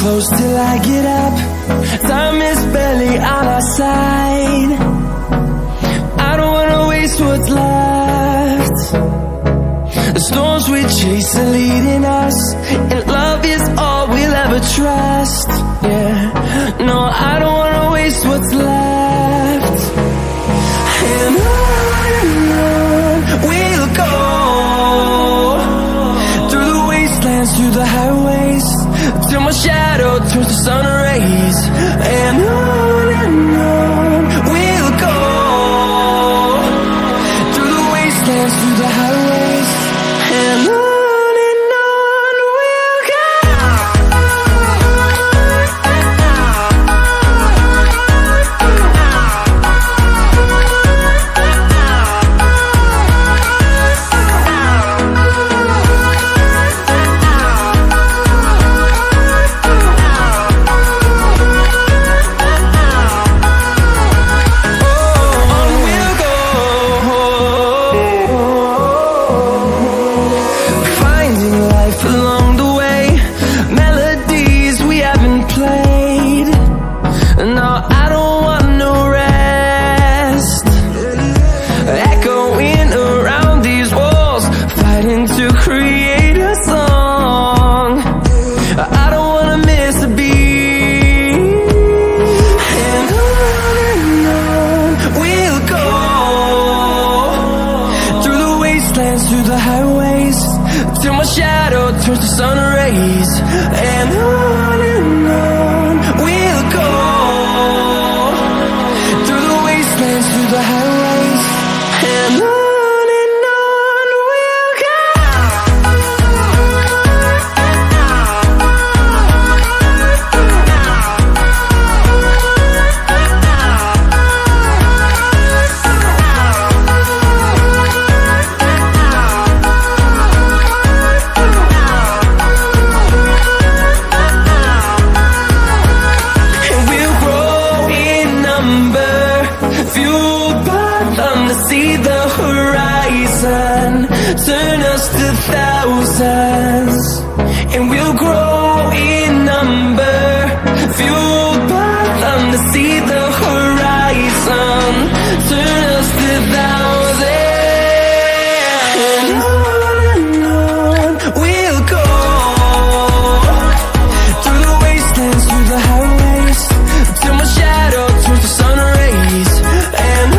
close till I get up. Time is barely on our side. I don't wanna waste what's left. The storms we chase are leading us, and love is all we'll ever trust. Yeah, no, I don't wanna waste what's left. And on we'll go, through the wastelands, through the highways, till my shadow turns to sun rays. And on we'll go, through the wastelands, through the highways, and on we'll go. Through the highways, till my shadow turns to sun rays. And on we'll go, through the wastelands, through the highways, and on we'll go. See the horizon, turn us to thousands, and we'll grow in number, fueled by them to see the horizon, turn us to thousands. And on we'll go, through the wastelands, through the highways, till my shadow turns to sun rays. And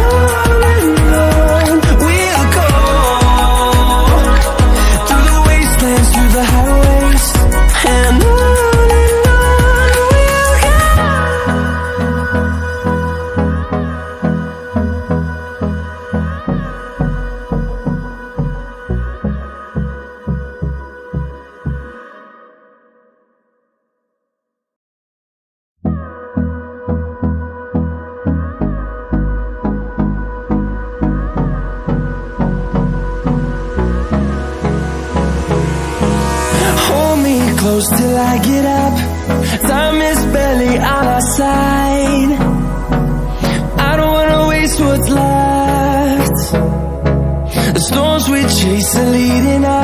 close till I get up. Time is barely on our side. I don't wanna waste what's left. The storms we chase are leading us.